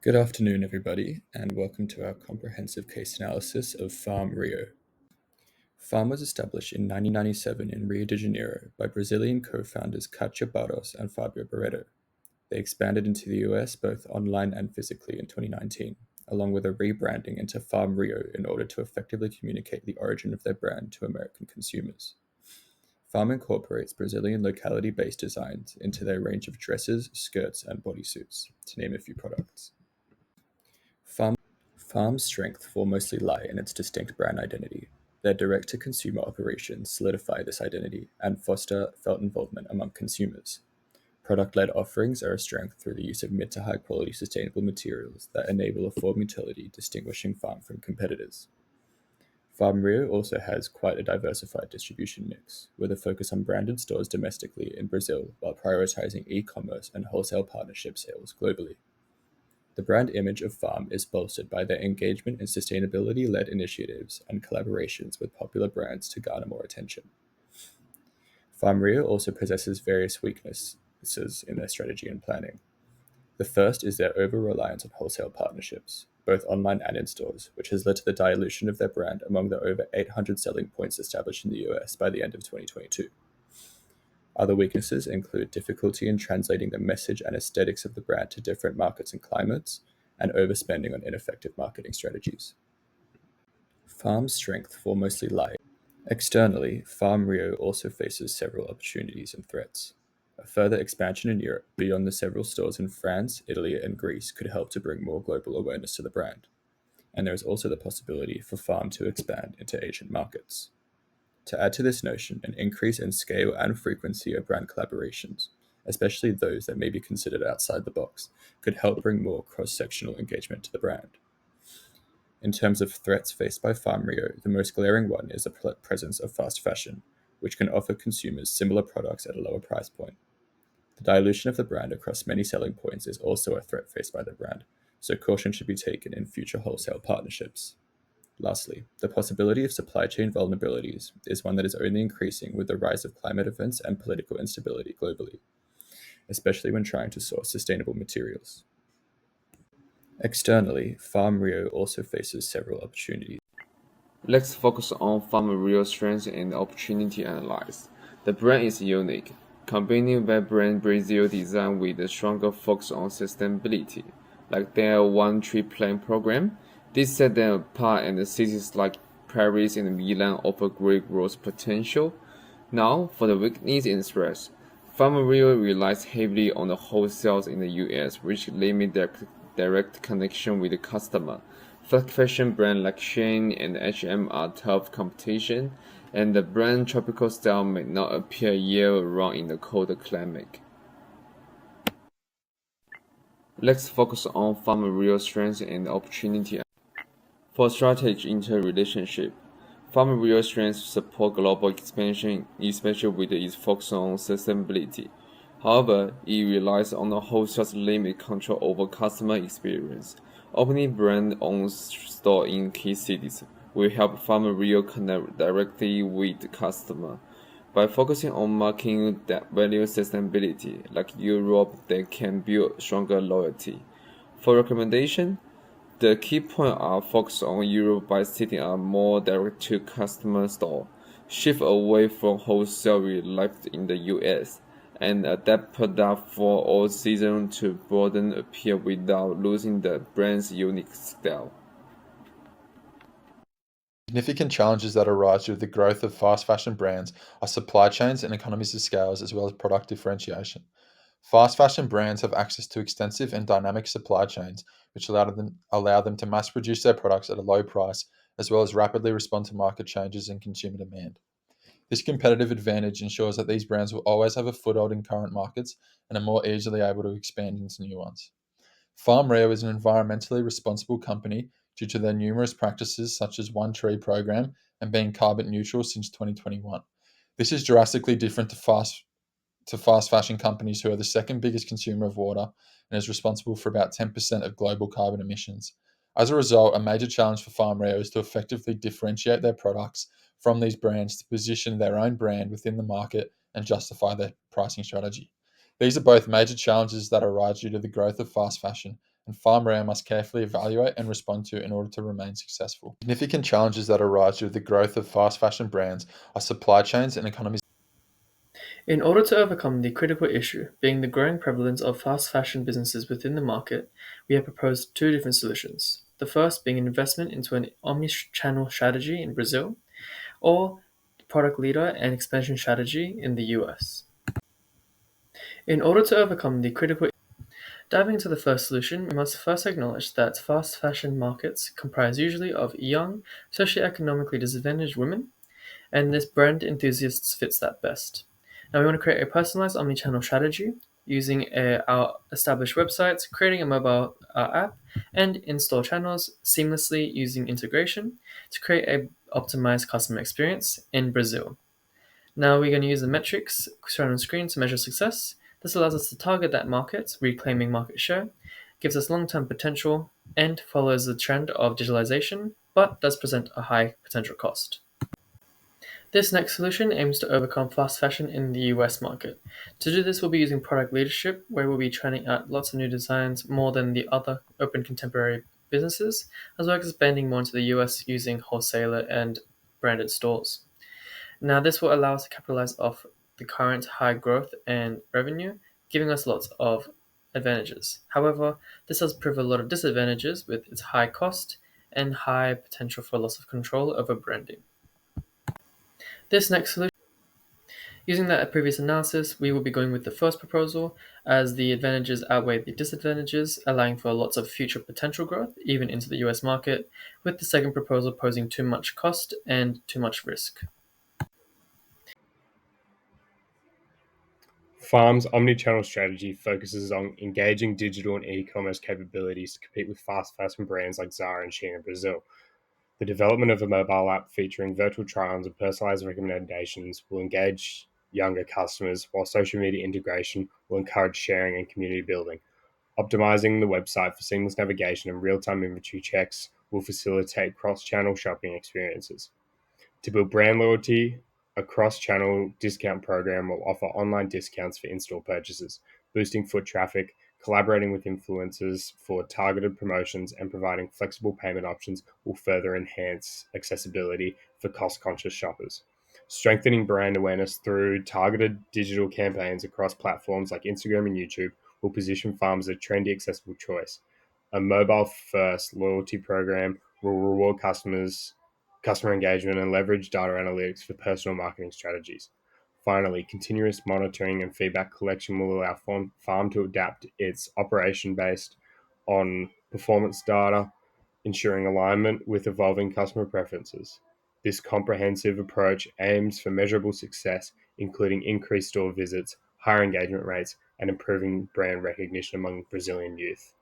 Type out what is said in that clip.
Good afternoon, everybody, and welcome to our comprehensive case analysis of FARM Rio. FARM was established in 1997 in Rio de Janeiro by Brazilian co-founders Katia Barros and Fabio Barreto. They expanded into the US both online and physically in 2019, along with a rebranding into FARM Rio in order to effectively communicate the origin of their brand to American consumers. FARM incorporates Brazilian locality-based designs into their range of dresses, skirts, and bodysuits, to name a few products. Farm's strengths foremost lie in its distinct brand identity. Their direct-to-consumer operations solidify this identity and foster felt involvement among consumers. Product-led offerings are a strength through the use of mid to high-quality sustainable materials that enable affordable utility, distinguishing Farm from competitors. Farm Rio also has quite a diversified distribution mix, with a focus on branded stores domestically in Brazil while prioritizing e-commerce and wholesale partnership sales globally. The brand image of Farm is bolstered by their engagement in sustainability-led initiatives and collaborations with popular brands to garner more attention. Farm Rio also possesses various weaknesses in their strategy and planning. The first is their over-reliance on wholesale partnerships, both online and in stores, which has led to the dilution of their brand among the over 800 selling points established in the US by the end of 2022. Other weaknesses include difficulty in translating the message and aesthetics of the brand to different markets and climates, and overspending on ineffective marketing strategies. Farm's strength foremost lie. Externally, Farm Rio also faces several opportunities and threats. A further expansion in Europe beyond the several stores in France, Italy, and Greece could help to bring more global awareness to the brand. And there is also the possibility for Farm to expand into Asian markets. To add to this notion, an increase in scale and frequency of brand collaborations, especially those that may be considered outside the box, could help bring more cross-sectional engagement to the brand. In terms of threats faced by Farm Rio, the most glaring one is the presence of fast fashion, which can offer consumers similar products at a lower price point. The dilution of the brand across many selling points is also a threat faced by the brand, so caution should be taken in future wholesale partnerships. Lastly, the possibility of supply chain vulnerabilities is one that is only increasing with the rise of climate events and political instability globally, especially when trying to source sustainable materials. Externally, Farm Rio also faces several opportunities. Let's focus on FARM Rio strengths and opportunity analysis. The brand is unique, combining vibrant Brazil design with a stronger focus on sustainability. Like their One Tree Plan program, this set them apart, and the cities like Paris and Milan offer great growth potential. Now, for the weakness and stress, FARM Rio relies heavily on the wholesales in the US, which limit their direct connection with the customer. Fast fashion brands like Shein and H&M are tough competition, and the brand tropical style may not appear year-round in the colder climate. Let's focus on FARM Rio strengths and opportunity. For strategic interrelationship, FARM Rio strengths support global expansion, especially with its focus on sustainability. However, it relies on the wholesale's limited control over customer experience. Opening brand-owned stores in key cities will help FARM Rio connect directly with the customer. By focusing on marketing that value sustainability, like Europe, they can build stronger loyalty. For recommendation, the key points are focus on Europe by setting a more direct-to-customer store, shift away from wholesale reliance in the US, and adapt product for all seasons to broaden appeal without losing the brand's unique style. Significant challenges that arise due to the growth of fast fashion brands are supply chains and economies of scale, as well as product differentiation. Fast fashion brands have access to extensive and dynamic supply chains, which allow them to mass produce their products at a low price, as well as rapidly respond to market changes and consumer demand. This competitive advantage ensures that these brands will always have a foothold in current markets and are more easily able to expand into new ones. Farm Rio is an environmentally responsible company due to their numerous practices such as One Tree program and being carbon neutral since 2021. This is drastically different to fast fashion companies who are the second biggest consumer of water and is responsible for about 10% of global carbon emissions. As a result, a major challenge for Farm Rio is to effectively differentiate their products from these brands to position their own brand within the market and justify their pricing strategy. These are both major challenges that arise due to the growth of fast fashion and FARM Rio must carefully evaluate and respond to in order to remain successful. Significant challenges that arise with the growth of fast fashion brands are supply chains and economies. In order to overcome the critical issue being the growing prevalence of fast fashion businesses within the market, we have proposed two different solutions. The first being an investment into an omni-channel strategy in Brazil, or product leader and expansion strategy in the US. In order to overcome the critical Diving into the first solution, we must first acknowledge that fast fashion markets comprise usually of young, socioeconomically disadvantaged women, and this brand enthusiasts fits that best. Now we want to create a personalized omnichannel strategy using our established websites, creating a mobile app, and in-store channels seamlessly using integration to create a optimized customer experience in Brazil. Now we're going to use the metrics shown on screen to measure success. This allows us to target that market, reclaiming market share, gives us long-term potential, and follows the trend of digitalization, but does present a high potential cost. This next solution aims to overcome fast fashion in the US market. To do this, we'll be using product leadership, where we'll be trying out lots of new designs more than the other open contemporary businesses, as well as expanding more into the US using wholesaler and branded stores. Now, this will allow us to capitalize off the current high growth and revenue, giving us lots of advantages. However, this does prove a lot of disadvantages with its high cost and high potential for loss of control over branding. This next solution, using that previous analysis, we will be going with the first proposal as the advantages outweigh the disadvantages, allowing for lots of future potential growth, even into the US market, with the second proposal posing too much cost and too much risk. Farm's omnichannel strategy focuses on engaging digital and e-commerce capabilities to compete with fast fashion brands like Zara and Shein in Brazil. The development of a mobile app featuring virtual try-ons and personalized recommendations will engage younger customers, while social media integration will encourage sharing and community building. Optimizing the website for seamless navigation and real-time inventory checks will facilitate cross-channel shopping experiences. To build brand loyalty, a cross-channel discount program will offer online discounts for in-store purchases, boosting foot traffic, collaborating with influencers for targeted promotions, and providing flexible payment options will further enhance accessibility for cost-conscious shoppers. Strengthening brand awareness through targeted digital campaigns across platforms like Instagram and YouTube will position farms as a trendy, accessible choice. A mobile-first loyalty program will reward customer engagement, and leverage data analytics for personal marketing strategies. Finally, continuous monitoring and feedback collection will allow farm to adapt its operation based on performance data, ensuring alignment with evolving customer preferences. This comprehensive approach aims for measurable success, including increased store visits, higher engagement rates, and improving brand recognition among Brazilian youth.